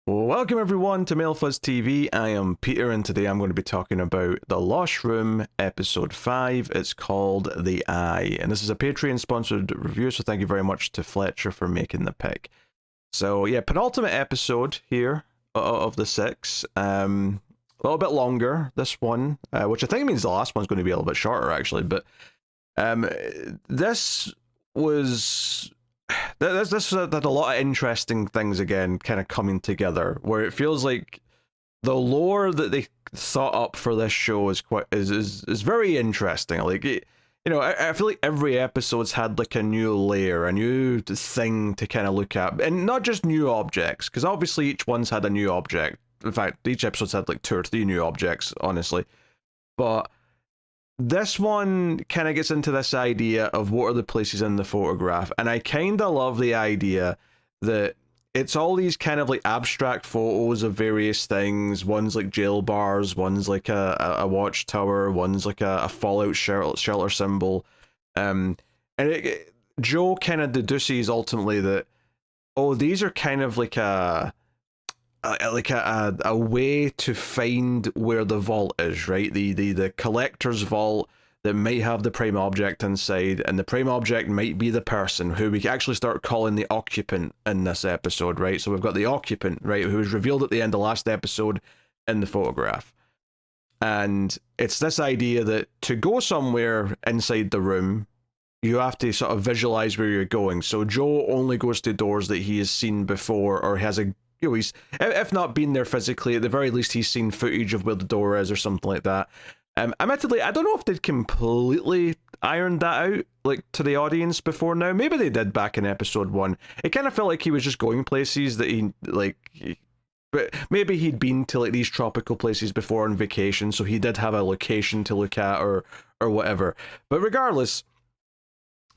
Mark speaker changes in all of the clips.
Speaker 1: Welcome everyone to MailFuzz TV. I am Peter and today I'm going to be talking about The Lost Room episode 5. It's called The Eye and this is a Patreon sponsored review, so thank you very much to Fletcher for making the pick. So yeah, penultimate episode here of the 6. A little bit longer, this one, which I think means the last one's going to be a little bit shorter actually, but this was... This had a lot of interesting things again kind of coming together, where it feels like the lore that they thought up for this show is very interesting. Like, I feel like every episode's had like a new layer, a new thing to kind of look at, and not just new objects, because obviously each one's had a new object. In fact, each episode's had like 2 or 3 new objects, honestly. But this one kind of gets into this idea of what are the places in the photograph, and I kind of love the idea that it's all these kind of like abstract photos of various things. One's like jail bars, one's like a watchtower, one's like a fallout shelter symbol. And Joe kind of deduces ultimately that, oh, these are kind of like a way to find where the vault is, right? The collector's vault that might have the prime object inside, and the prime object might be the person who we actually start calling the occupant in this episode, right? So we've got the occupant, right, who was revealed at the end of last episode in the photograph. And it's this idea that to go somewhere inside the room, you have to sort of visualize where you're going. So Joe only goes to doors that he has seen before, or has a he's, if not been there physically, at the very least he's seen footage of where the door is or something like that. Admittedly, I don't know if they'd completely ironed that out, like, to the audience before now. Maybe they did back in episode 1. It kind of felt like he was just going places that but maybe he'd been to like these tropical places before on vacation, so he did have a location to look at or whatever. But regardless,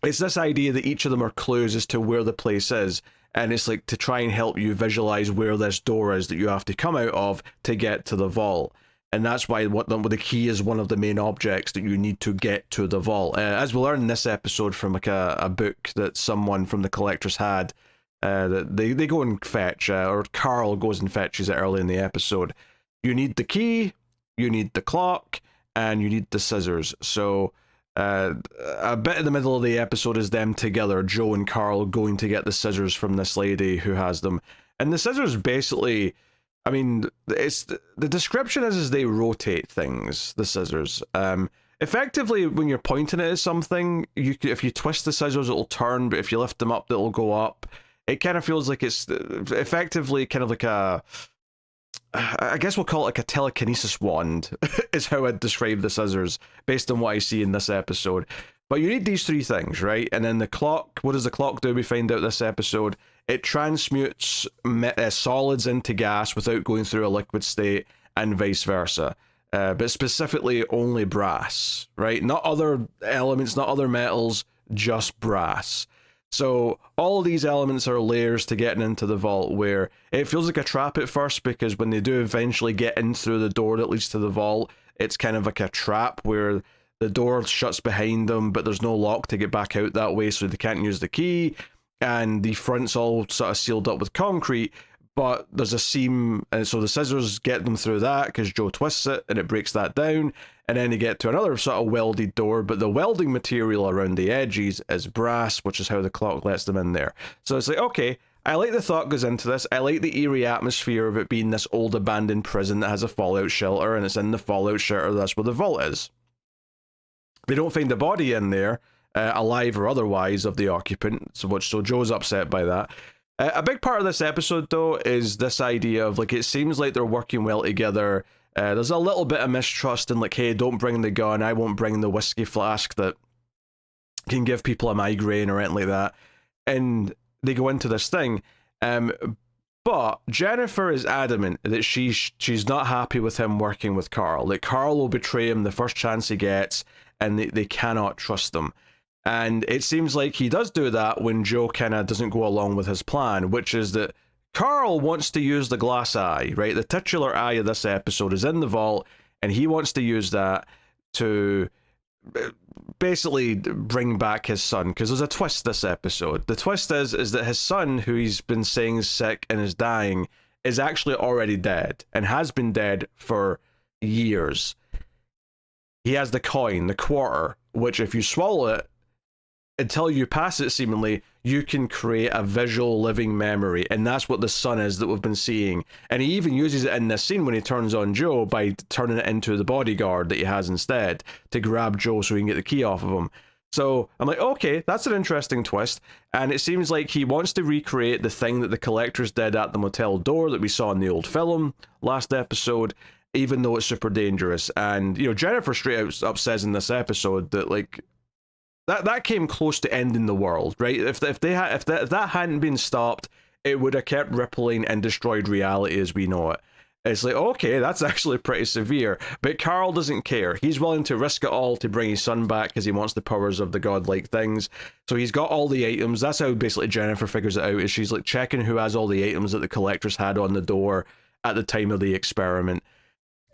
Speaker 1: it's this idea that each of them are clues as to where the place is. And it's like to try and help you visualize where this door is that you have to come out of to get to the vault. And that's why the key is one of the main objects that you need to get to the vault. As we learn in this episode from like a book that someone from the collectors had, that they go and fetch, or Carl goes and fetches it early in the episode. You need the key, you need the clock, and you need the scissors. So a bit in the middle of the episode is them together, Joe and Carl going to get the scissors from this lady who has them. And the scissors basically, I mean, it's the description is they rotate things, the scissors. Effectively, when you're pointing it at something, if you twist the scissors, it'll turn, but if you lift them up, it'll go up. It kind of feels like it's effectively kind of like I guess we'll call it like a telekinesis wand, is how I'd describe the scissors, based on what I see in this episode. But you need these 3 things, right? And then the clock, what does the clock do? We find out this episode. It transmutes solids into gas without going through a liquid state, and vice versa. But specifically only brass, right? Not other elements, not other metals, just brass. So all these elements are layers to getting into the vault, where it feels like a trap at first, because when they do eventually get in through the door that leads to the vault, it's kind of like a trap where the door shuts behind them, but there's no lock to get back out that way, so they can't use the key, and the front's all sort of sealed up with concrete, but there's a seam, and so the scissors get them through that, because Joe twists it, and it breaks that down, and then they get to another sort of welded door, but the welding material around the edges is brass, which is how the clock lets them in there. So it's like, okay, I like the thought goes into this. I like the eerie atmosphere of it being this old abandoned prison that has a fallout shelter, and it's in the fallout shelter, that's where the vault is. They don't find the body in there, alive or otherwise, of the occupant, so Joe's upset by that. A big part of this episode, though, is this idea of, like, it seems like they're working well together. There's a little bit of mistrust, and like, hey, don't bring the gun, I won't bring the whiskey flask that can give people a migraine or anything like that. And they go into this thing. But Jennifer is adamant that she's not happy with him working with Carl. That Carl will betray him the first chance he gets, and they cannot trust him. And it seems like he does do that when Joe kind of doesn't go along with his plan, which is that Carl wants to use the glass eye, right? The titular eye of this episode is in the vault, and he wants to use that to basically bring back his son, because there's a twist this episode. The twist is that his son, who he's been saying is sick and is dying, is actually already dead and has been dead for years. He has the coin, the quarter, which if you swallow it, until you pass it, seemingly, you can create a visual living memory, and that's what the sun is that we've been seeing. And he even uses it in this scene when he turns on Joe by turning it into the bodyguard that he has instead to grab Joe so he can get the key off of him. So I'm like, okay, that's an interesting twist. And it seems like he wants to recreate the thing that the collectors did at the motel door that we saw in the old film last episode, even though it's super dangerous. And, you know, Jennifer straight up says in this episode that, like, that came close to ending the world, right? If that hadn't been stopped, it would have kept rippling and destroyed reality as we know it. It's like, okay, that's actually pretty severe. But Carl doesn't care. He's willing to risk it all to bring his son back because he wants the powers of the godlike things. So he's got all the items. That's how basically Jennifer figures it out, is she's like checking who has all the items that the collectors had on the door at the time of the experiment.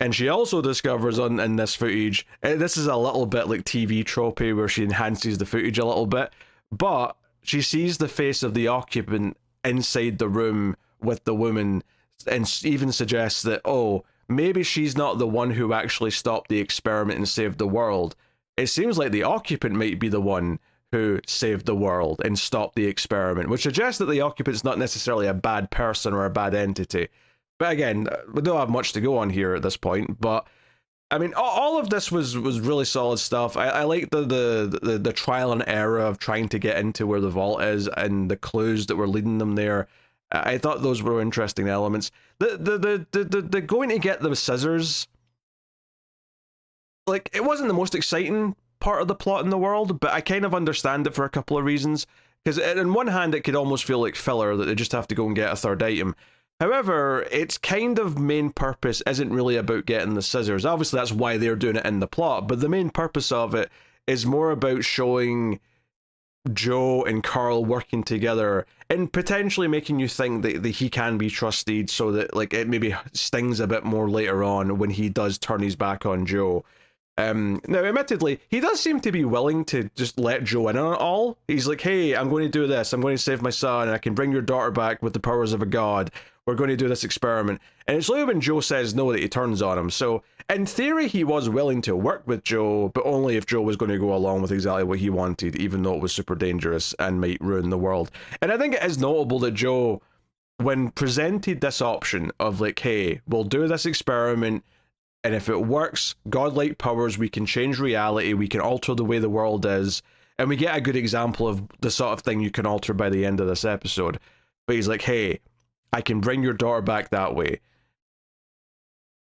Speaker 1: And she also discovers in this footage, this is a little bit like TV tropey where she enhances the footage a little bit, but she sees the face of the occupant inside the room with the woman and even suggests that, oh, maybe she's not the one who actually stopped the experiment and saved the world. It seems like the occupant might be the one who saved the world and stopped the experiment, which suggests that the occupant's not necessarily a bad person or a bad entity. But again, we don't have much to go on here at this point. But I mean, all of this was really solid stuff. I like the trial and error of trying to get into where the vault is and the clues that were leading them there. I thought those were interesting elements. The going to get the scissors, like, it wasn't the most exciting part of the plot in the world, but I kind of understand it for a couple of reasons. Because on one hand, it could almost feel like filler that they just have to go and get a third item. However, its kind of main purpose isn't really about getting the scissors. Obviously, that's why they're doing it in the plot, but the main purpose of it is more about showing Joe and Carl working together and potentially making you think that he can be trusted, so that, like, it maybe stings a bit more later on when he does turn his back on Joe. Now, admittedly, he does seem to be willing to just let Joe in on it all. He's like, hey, I'm going to do this. I'm going to save my son. I can bring your daughter back with the powers of a god. We're going to do this experiment. And it's only when Joe says no that he turns on him. So, in theory, he was willing to work with Joe, but only if Joe was going to go along with exactly what he wanted, even though it was super dangerous and might ruin the world. And I think it is notable that Joe, when presented this option of, like, hey, we'll do this experiment, and if it works, godlike powers, we can change reality, we can alter the way the world is, and we get a good example of the sort of thing you can alter by the end of this episode. But he's like, hey, I can bring your daughter back that way.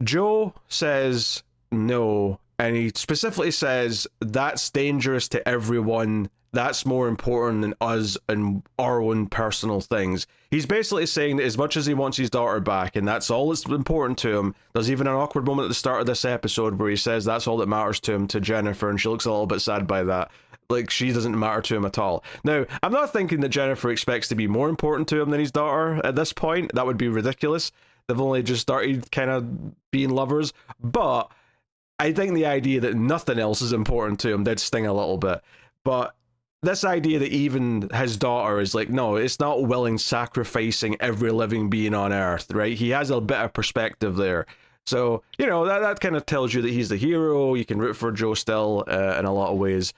Speaker 1: Joe says no, and he specifically says that's dangerous to everyone. That's more important than us and our own personal things. He's basically saying that as much as he wants his daughter back, and that's all that's important to him, there's even an awkward moment at the start of this episode where he says that's all that matters to him to Jennifer, and she looks a little bit sad by that. Like, she doesn't matter to him at all. Now, I'm not thinking that Jennifer expects to be more important to him than his daughter at this point. That would be ridiculous. They've only just started kind of being lovers. But I think the idea that nothing else is important to him did sting a little bit. But this idea that even his daughter is like, no, it's not willing sacrificing every living being on Earth, right? He has a bit of perspective there. So, you know, that kind of tells you that he's the hero. You can root for Joe still in a lot of ways.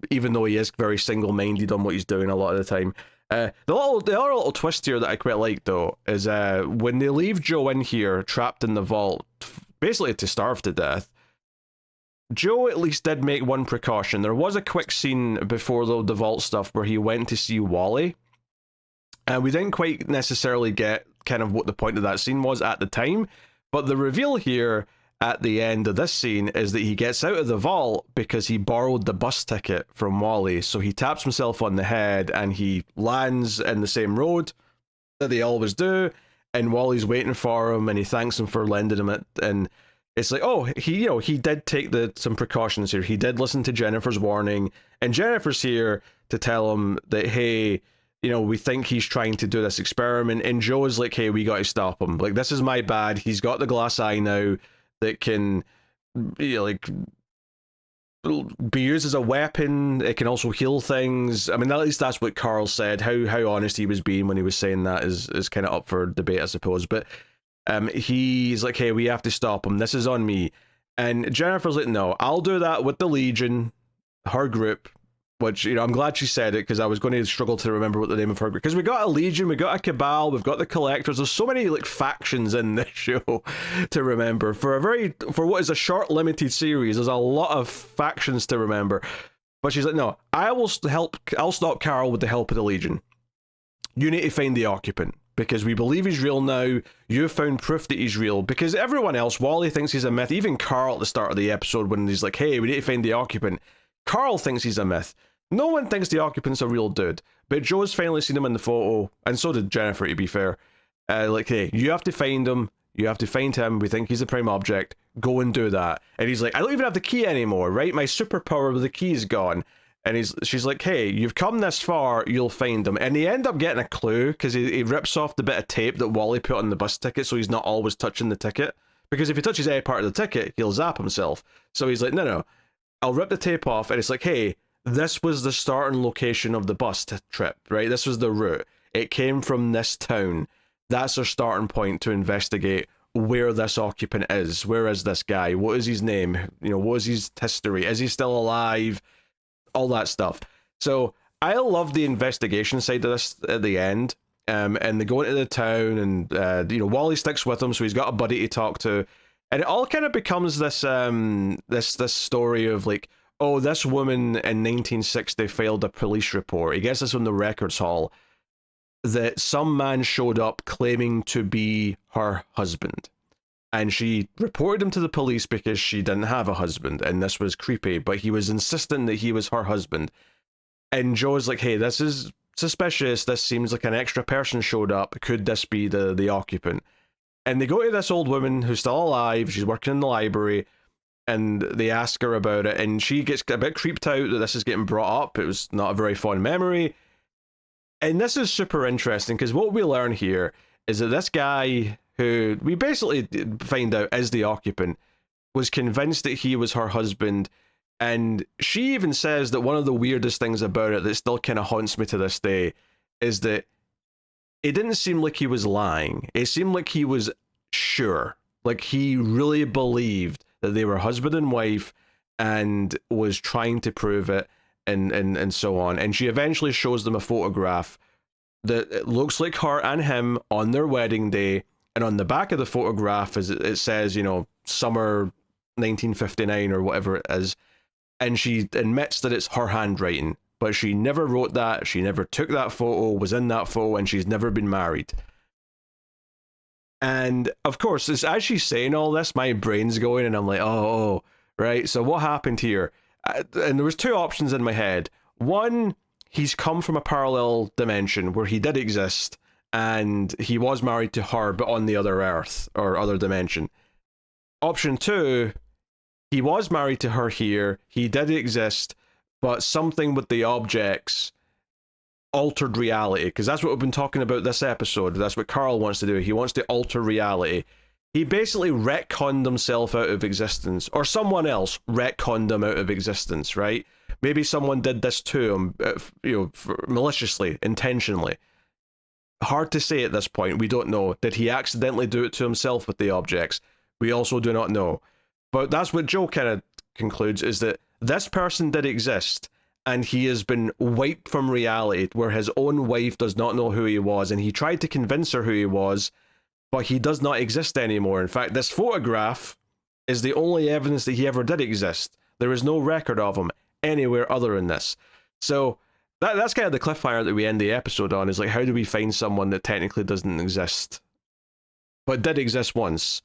Speaker 1: Even though he is very single-minded on what he's doing a lot of the time. The other little twist here that I quite like, though, is when they leave Joe in here, trapped in the vault, basically to starve to death, Joe at least did make one precaution. There was a quick scene before the vault stuff where he went to see Wally. We didn't quite necessarily get kind of what the point of that scene was at the time, but the reveal here at the end of this scene is that he gets out of the vault because he borrowed the bus ticket from Wally. So he taps himself on the head and he lands in the same road that they always do, and Wally's waiting for him and he thanks him for lending him it. And it's like, oh, he did take some precautions here. He did listen to Jennifer's warning, and Jennifer's here to tell him that, hey, we think he's trying to do this experiment. And Joe is like, hey, we got to stop him. Like, this is my bad. He's got the glass eye now that can, be used as a weapon. It can also heal things. I mean, at least that's what Carl said. How honest he was being when he was saying that is kind of up for debate, I suppose. But he's like, hey, we have to stop him. This is on me. And Jennifer's like, no, I'll do that with the Legion, her group. Which, you know, I'm glad she said it, because I was going to struggle to remember what the name of her group. Because we got a Legion, we got a Cabal, we've got the Collectors. There's so many like factions in this show to remember. For what is a short, limited series, there's a lot of factions to remember. But she's like, no, I'll stop Carol with the help of the Legion. You need to find the occupant, because we believe he's real now. You've found proof that he's real. Because everyone else, Wally thinks he's a myth. Even Carl at the start of the episode, when he's like, hey, we need to find the occupant, Carl thinks he's a myth. No one thinks the occupant's a real dude, but Joe's finally seen him in the photo, and so did Jennifer, to be fair. Like, hey, you have to find him, you have to find him, we think he's a prime object, go and do that. And he's like, I don't even have the key anymore, right? My superpower with the key is gone. And she's like, hey, you've come this far, you'll find him. And they end up getting a clue, because he rips off the bit of tape that Wally put on the bus ticket, so he's not always touching the ticket. Because if he touches any part of the ticket, he'll zap himself. So he's like, no, I'll rip the tape off, and it's like, hey, this was the starting location of the bus trip, right? This was the route. It came from this town. That's our starting point to investigate where this occupant is. Where is this guy? What is his name? You know, what is his history? Is he still alive? All that stuff. So I love the investigation side of this at the end. And they go into the town, and you know, Wally sticks with him, so he's got a buddy to talk to. And it all kind of becomes this this story of like, oh, this woman in 1960 filed a police report. He gets this from the records hall, that some man showed up claiming to be her husband. And she reported him to the police because she didn't have a husband, and this was creepy, but he was insisting that he was her husband. And Joe's like, hey, this is suspicious. This seems like an extra person showed up. Could this be the occupant? And they go to this old woman who's still alive. She's working in the library. And they ask her about it, and she gets a bit creeped out that this is getting brought up. It was not a very fond memory. And this is super interesting, because what we learn here is that this guy, who we basically find out is the occupant, was convinced that he was her husband. And she even says that one of the weirdest things about it that still kind of haunts me to this day is that it didn't seem like he was lying. It seemed like he was sure. Like he really believed that they were husband and wife, and was trying to prove it, and so on. And she eventually shows them a photograph that it looks like her and him on their wedding day, and on the back of the photograph it says, you know, summer 1959 or whatever it is, and she admits that it's her handwriting, but she never wrote that, she never took that photo, was in that photo, and she's never been married. And of course, as she's saying all this, my brain's going, and I'm like, oh, right. So what happened here? And there was two options in my head. One, he's come from a parallel dimension where he did exist, and he was married to her, but on the other Earth or other dimension. Option two, he was married to her here. He did exist, but something with the objects altered reality, because that's what we've been talking about this episode. That's what Carl wants to do. He wants to alter reality. He basically retconned himself out of existence, or someone else retconned him out of existence, right? Maybe someone did this to him, you know, maliciously, intentionally. Hard to say at this point. We don't know. Did he accidentally do it to himself with the objects? We also do not know. But that's what Joe kind of concludes, is that this person did exist, and he has been wiped from reality, where his own wife does not know who he was, and he tried to convince her who he was, but he does not exist anymore. In fact, this photograph is the only evidence that he ever did exist. There is no record of him anywhere other than this. So that's kind of the cliffhanger that we end the episode on, is like, how do we find someone that technically doesn't exist, but did exist once?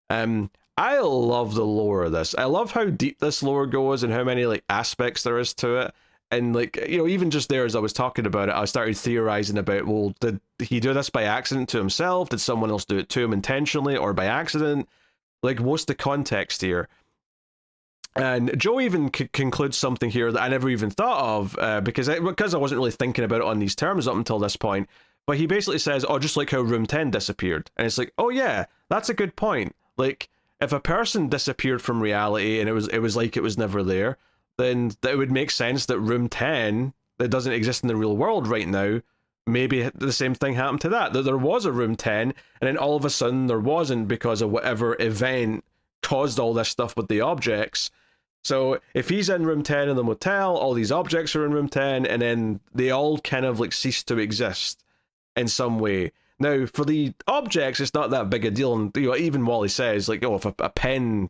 Speaker 1: I love the lore of this. I love how deep this lore goes, and how many like aspects there is to it. And like, you know, even just there as I was talking about it, I started theorizing about, well, did he do this by accident to himself? Did someone else do it to him intentionally or by accident? Like, what's the context here? And Joe even concludes something here that I never even thought of, because I wasn't really thinking about it on these terms up until this point. But he basically says, oh, just like how Room 10 disappeared. And it's like, oh yeah, that's a good point. Like, if a person disappeared from reality and it was like it was never there, then it would make sense that room 10 that doesn't exist in the real world right now, maybe the same thing happened to that there was a room 10 and then all of a sudden there wasn't because of whatever event caused all this stuff with the objects. So if he's in room 10 in the motel, all these objects are in room 10 and then they all kind of like cease to exist in some way. Now for the objects it's not that big a deal, and you know, even Wally says like, oh, if a pen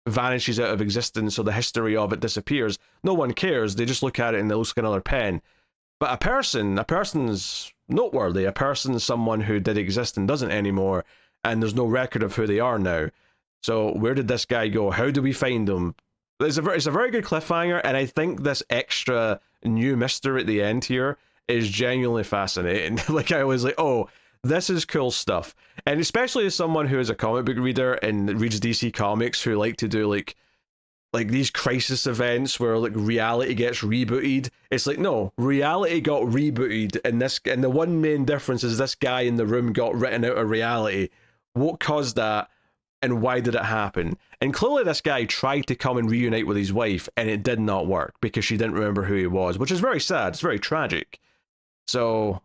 Speaker 1: vanishes out of existence or the history of it disappears, no one cares, they just look at it and it looks like another pen. But a person's noteworthy. A person's someone who did exist and doesn't anymore, and there's no record of who they are now. So where did this guy go? How do we find him? It's a very good cliffhanger, and I think this extra new mystery at the end here is genuinely fascinating. Like I was like, oh, this is cool stuff. And especially as someone who is a comic book reader and reads DC comics, who like to do like these crisis events where like reality gets rebooted. It's like, no, reality got rebooted, and the one main difference is this guy in the room got written out of reality. What caused that, and why did it happen? And clearly this guy tried to come and reunite with his wife, and it did not work because she didn't remember who he was, which is very sad. It's very tragic. So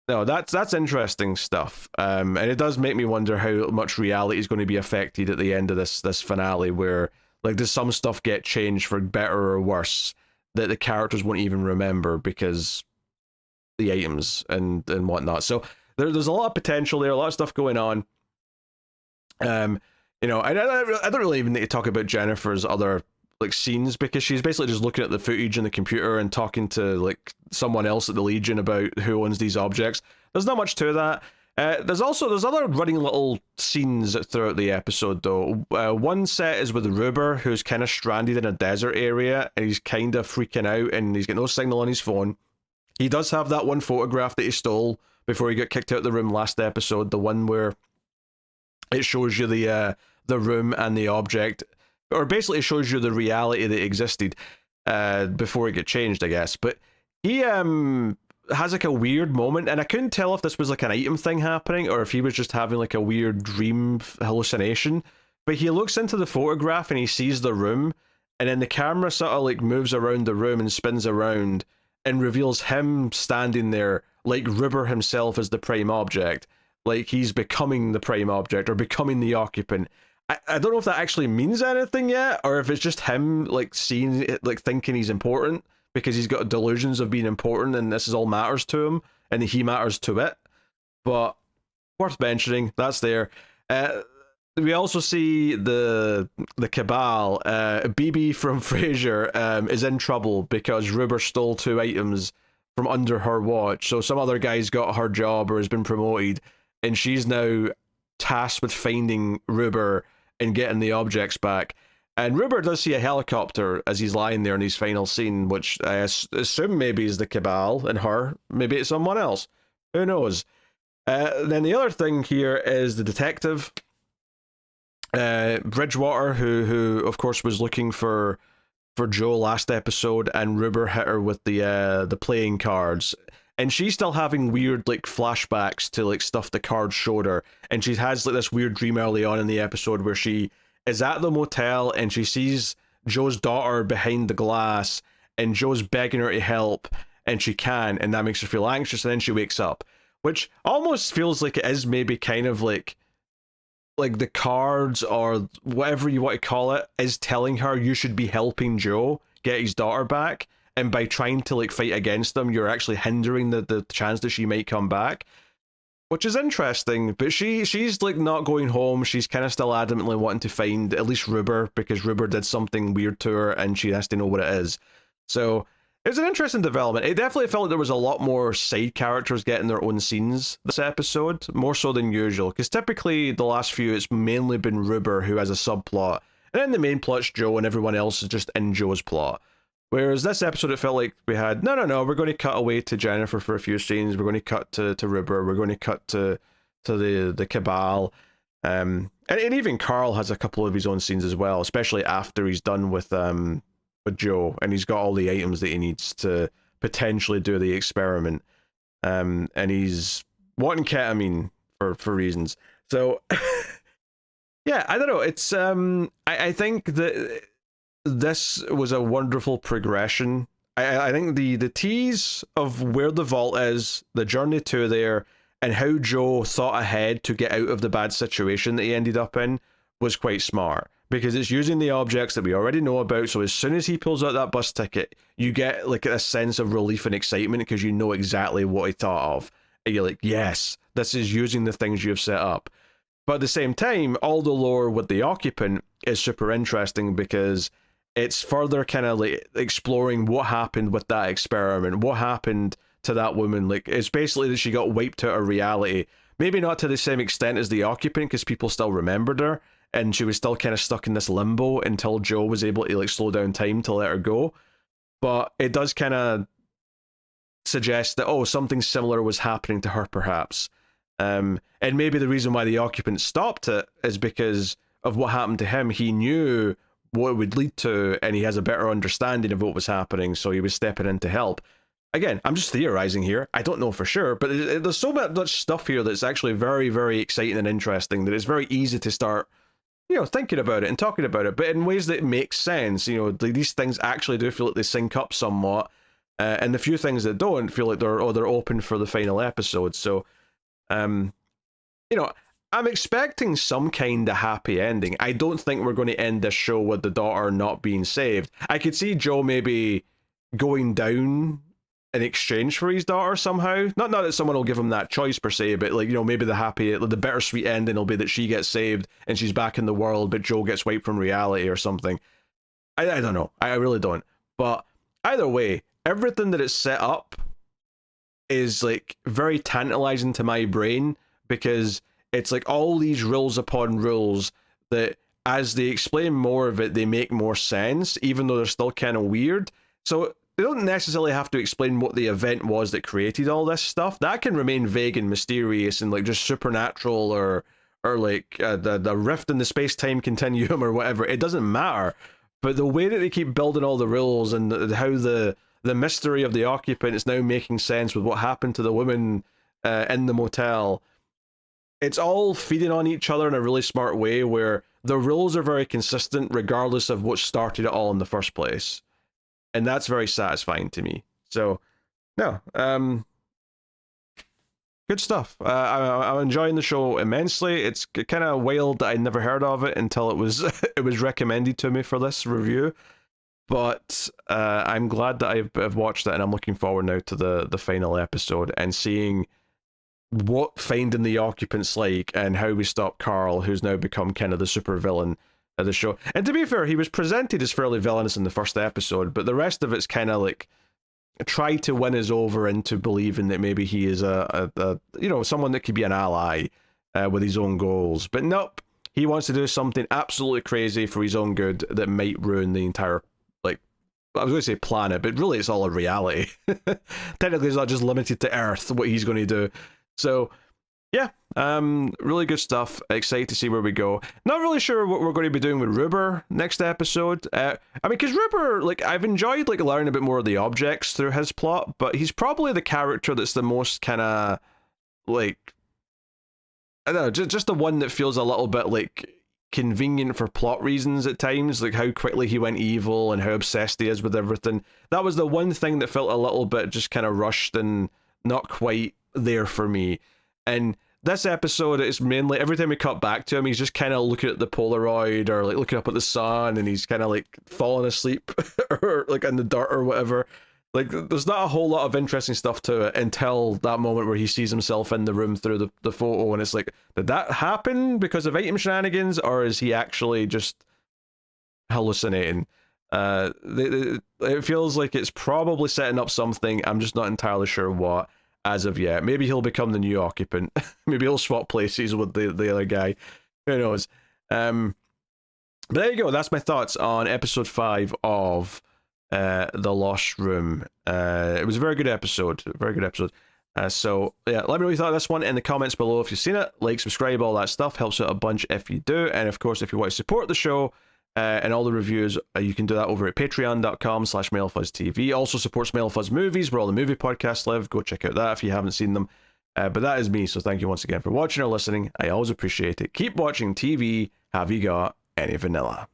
Speaker 1: no, that's interesting stuff. And it does make me wonder how much reality is going to be affected at the end of this finale, where like, does some stuff get changed for better or worse that the characters won't even remember because the items and whatnot. So there's a lot of potential there, a lot of stuff going on. You know, I don't really even need to talk about Jennifer's other like scenes, because she's basically just looking at the footage in the computer and talking to like someone else at the Legion about who owns these objects. There's not much to that. There's other running little scenes throughout the episode though. One set is with Ruber, who's kind of stranded in a desert area and he's kind of freaking out and he's got no signal on his phone. He does have that one photograph that he stole before he got kicked out of the room last episode, the one where it shows you the room and the object, or basically it shows you the reality that existed before it got changed, I guess. But he has like a weird moment, and I couldn't tell if this was like an item thing happening or if he was just having like a weird dream hallucination. But he looks into the photograph and he sees the room, and then the camera sort of like moves around the room and spins around and reveals him standing there like Ruber himself as the prime object, like he's becoming the prime object or becoming the occupant. I don't know if that actually means anything yet, or if it's just him like seeing it, like thinking he's important because he's got delusions of being important and this is all matters to him and he matters to it. But worth mentioning, that's there. We also see the Cabal. BB from Frasier is in trouble because Ruber stole 2 items from under her watch. So some other guy's got her job or has been promoted, and she's now tasked with finding Ruber and getting the objects back. And Ruber does see a helicopter as he's lying there in his final scene, which I assume maybe is the Cabal and her. Maybe it's someone else. Who knows? Then the other thing here is the detective, Bridgewater, who of course was looking for Joe last episode, and Ruber hit her with the playing cards. And she's still having weird like flashbacks to like stuff the cards showed her. And she has like this weird dream early on in the episode where she is at the motel and she sees Joe's daughter behind the glass and Joe's begging her to help and she can, and that makes her feel anxious, and then she wakes up. Which almost feels like it is maybe kind of like the cards or whatever you want to call it is telling her you should be helping Joe get his daughter back. And by trying to like fight against them, you're actually hindering the chance that she might come back, which is interesting. But she's like not going home. She's kind of still adamantly wanting to find at least Ruber, because Ruber did something weird to her and she has to know what it is. So it was an interesting development. It definitely felt like there was a lot more side characters getting their own scenes this episode, more so than usual, because typically the last few it's mainly been Ruber who has a subplot, and then the main plot's Joe and everyone else is just in Joe's plot. Whereas this episode, it felt like we had, no, we're going to cut away to Jennifer for a few scenes, we're going to cut to Ruber, we're going to cut to the Cabal, and even Carl has a couple of his own scenes as well, especially after he's done with Joe, and he's got all the items that he needs to potentially do the experiment, and he's wanting ketamine for reasons. So, yeah, I don't know, it's, I think that this was a wonderful progression. I think the tease of where the vault is, the journey to there, and how Joe thought ahead to get out of the bad situation that he ended up in was quite smart, because it's using the objects that we already know about. So as soon as he pulls out that bus ticket, you get like a sense of relief and excitement because you know exactly what he thought of. And you're like, yes, this is using the things you've set up. But at the same time, all the lore with the occupant is super interesting because it's further kind of like exploring what happened with that experiment, what happened to that woman. Like, it's basically that she got wiped out of reality. Maybe not to the same extent as the occupant, because people still remembered her, and she was still kind of stuck in this limbo until Joe was able to like slow down time to let her go. But it does kind of suggest that, oh, something similar was happening to her, perhaps. And maybe the reason why the occupant stopped it is because of what happened to him. He knew what it would lead to, and he has a better understanding of what was happening, so he was stepping in to help. Again, I'm just theorizing here. I don't know for sure, but there's so much stuff here that's actually very, very exciting and interesting that it's very easy to start, thinking about it and talking about it, but in ways that make sense. These things actually do feel like they sync up somewhat, and the few things that don't feel like they're open for the final episode. So, I'm expecting some kind of happy ending. I don't think we're going to end this show with the daughter not being saved. I could see Joe maybe going down in exchange for his daughter somehow. Not that someone will give him that choice per se, but maybe the bittersweet ending will be that she gets saved and she's back in the world, but Joe gets wiped from reality or something. I don't know. I really don't. But either way, everything that is set up is like very tantalizing to my brain, because it's like all these rules upon rules that, as they explain more of it, they make more sense, even though they're still kind of weird. So they don't necessarily have to explain what the event was that created all this stuff. That can remain vague and mysterious and like just supernatural, or like the rift in the space-time continuum or whatever. It doesn't matter. But the way that they keep building all the rules, and how the mystery of the occupant is now making sense with what happened to the woman in the motel, it's all feeding on each other in a really smart way, where the rules are very consistent regardless of what started it all in the first place. And that's very satisfying to me. So, no, good stuff. I'm enjoying the show immensely. It's kind of wild that I never heard of it until it was it was recommended to me for this review. But I'm glad that I've watched it, and I'm looking forward now to the final episode and seeing what finding the occupant's like, and how we stop Carl, who's now become kind of the super villain of the show. And to be fair, he was presented as fairly villainous in the first episode, but the rest of it's kind of like try to win us over into believing that maybe he is a someone that could be an ally with his own goals. But nope, he wants to do something absolutely crazy for his own good that might ruin the entire, like, I was going to say planet, but really it's all a reality. Technically, it's not just limited to Earth, what he's going to do. So, yeah, really good stuff. Excited to see where we go. Not really sure what we're going to be doing with Ruber next episode. Because Ruber, like, I've enjoyed like learning a bit more of the objects through his plot, but he's probably the character that's the most kind of like, I don't know, just the one that feels a little bit like convenient for plot reasons at times, like how quickly he went evil and how obsessed he is with everything. That was the one thing that felt a little bit just kind of rushed and not quite there for me. And this episode is mainly, every time we cut back to him, he's just kind of looking at the Polaroid, or like looking up at the sun, and he's kind of like falling asleep or like in the dirt or whatever. Like, there's not a whole lot of interesting stuff to it until that moment where he sees himself in the room through the photo, and it's like, did that happen because of item shenanigans, or is he actually just hallucinating? It feels like it's probably setting up something. I'm just not entirely sure what as of yet. Maybe he'll become the new occupant. Maybe he'll swap places with the other guy. Who knows? But there you go. That's my thoughts on episode 5 of The Lost Room. It was a very good episode. Very good episode. So yeah, let me know what you thought of this one in the comments below. If you've seen it, like, subscribe, all that stuff helps out a bunch if you do. And of course, if you want to support the show and all the reviews, you can do that over at patreon.com/MailFuzzTV. Also supports MailFuzz Movies, where all the movie podcasts live. Go check out that if you haven't seen them. But that is me, so thank you once again for watching or listening. I always appreciate it. Keep watching TV. Have you got any vanilla?